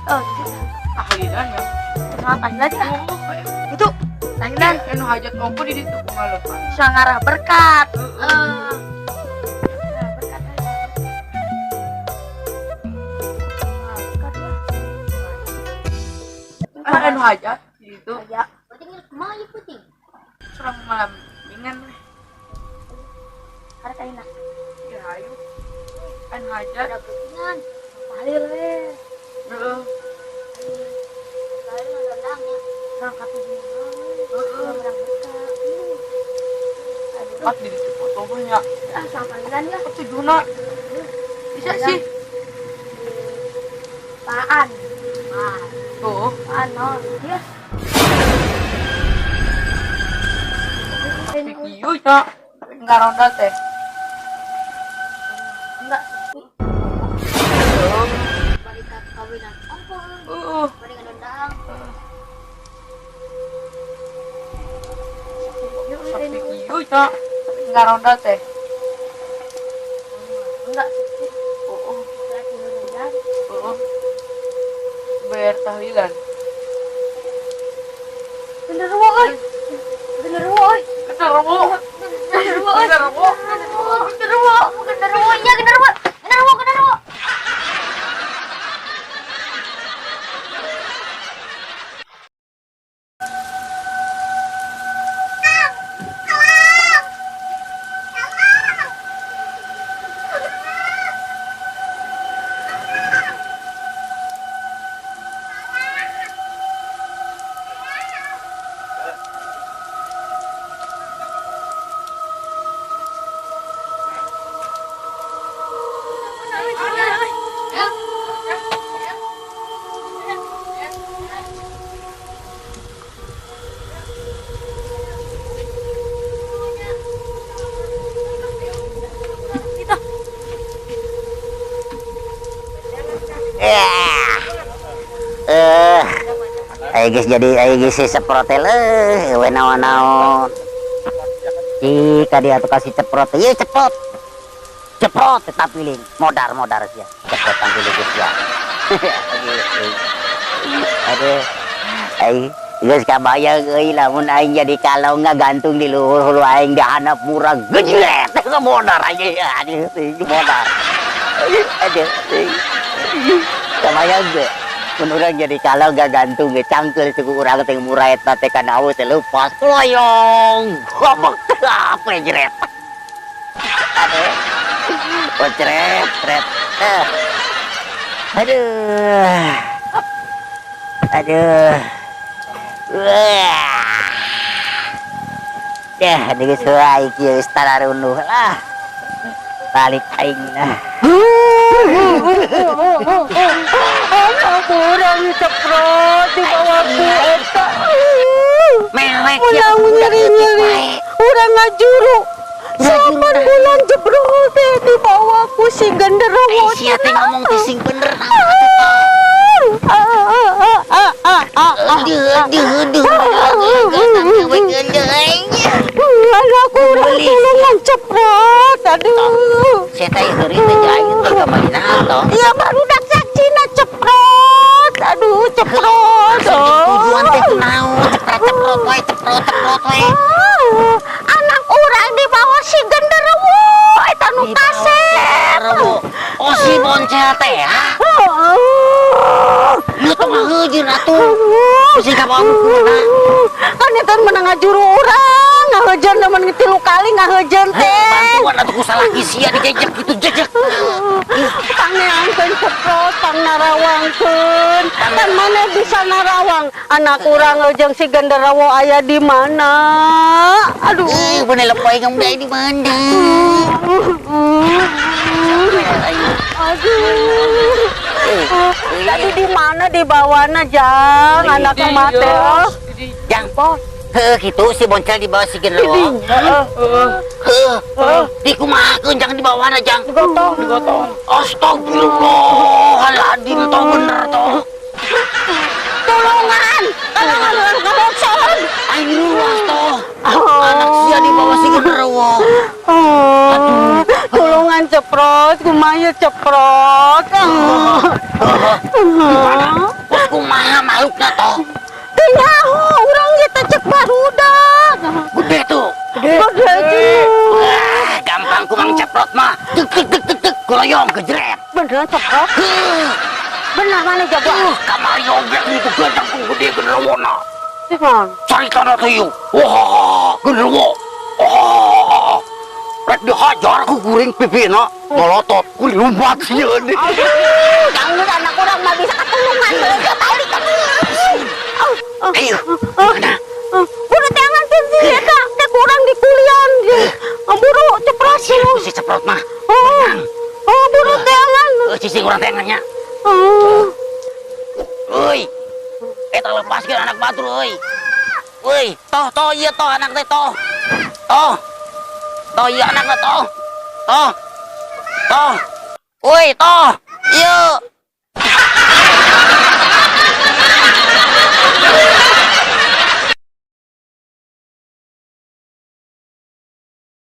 Oh, Tahlilan ya. sama tahlilan ya. Oh, kayak Itu tahlilan anu hajat ngompo di situ pengalaman. bisa ngarah berkat. Anu hajat di situ. Ya, penting mau ya penting. Serang malam dingin weh. Ada tahlilan. Ya ayo. Anu hajat. Ada pentingan. Tahlil weh. Heeh. Tahlil ada dangnya. Rangka tujuh. Ngarah berkat. Pas di situ foto banyak. Ah, sama tahlilan ya. Ketujuna. Bisa sih. Paan. Tuh. Paan no. Dia. Video ya. Enggak ronda teh. Enggak sepi. Balik ke kawinan. Balik ke dendang. Video ya. Enggak ronda teh. Enggak sepi. Oh. Lagi dendang. Oh. Bayar tahlilan. Bener woi. Bener woi. Genderuwo. Bener woi. Genderuwo. Genderuwo. Genderuwo. Ya genderuwo. Genderuwo. Genderuwo. Ayo guys, jadi ayo guys si seprotel naon jika dia tuh kasih ceprot iya ceprot tetap pilih modar sih ya ceprot tampil guys ya. Aduh ayo guys kabayang lamun aing jadi kalau nggak gantung di luhur aing dihanap murah gejret nggak modar aja ya aduh modar aduh kabayang ge menurut jadi kalau gak gantung gak cangkel suku urang teh murah eta teh kana aweus teh lepas kloyong gobek apa jeret aduh ceret aduh wah dah geus wae kieu istana runduh lah balik aing lah anak kurang ceprot di bawahku eta mewek udah nyeri udah ngajuru 8 bulan jebrot di bawahku si genderuwo sia teh ngomong teh sing bener anak kurang tolongan ceprot aduh saya teh heuri teh jaing teh kemarin atau ya baru dak cina ceprot aduh ceprot tujuan teh kunaon ceprot wae ceprot wae anak urang di bawah si genderuwo eta nu kaset oh si boncel teh nu teh ngaheujeun atuh pusing ka bawah kuna kan eta menang ngajuru urang ngaheujeun nemen 3 kali ngaheujeun teh bantuan atuh ku salaki sia dijejek kitu jejek pangeangkeun ceprot pang narawangkeun kan mana bisa narawang anak urang jeung si genderuwo aya di mana aduh bener lepoy ngomong dari di mana aduh tadi di mana di bawahna jang anak mate jang gitu si boncel di bawah si genderuwo dikumahakeun jangan di bawahna jang digotong astagfirullahaladzim toh bener toh tolongan kalongson aing ruas toh anak sia di bawah si genderuwo tolongan ceprot kumaha ceprot di mana makhluknya toh. Tinyaho, orang kita cek barudak. Gede tuh. Gede tuh. Wah, gampang kumang ceprot mah. Tek tek tek tek tek goyong gejret. Beneran ceprot? Bener mana jaga? Kamar yoga itu gandang gede genderwona. Simon. Cari tanah tuh. Wah, genderwo. Wah. Rek dihajar ku kuring pipina. Ngolotot kuring lumpat sieun. Kamu anak orang mah bisa ketulungan. Balik kamu. Ayo. Mana? Buru tangan sih eta. Dek kurang di kuliah. Buru ceprot sih. Si ceprot mah. Oh, buru tangan. Cicing urang tengannya. Euy. Eta lepaskeun anak batur euy. Euy, toh ieu toh anak teh toh. Toh ieu anak teh toh. Toh. Euy, toh.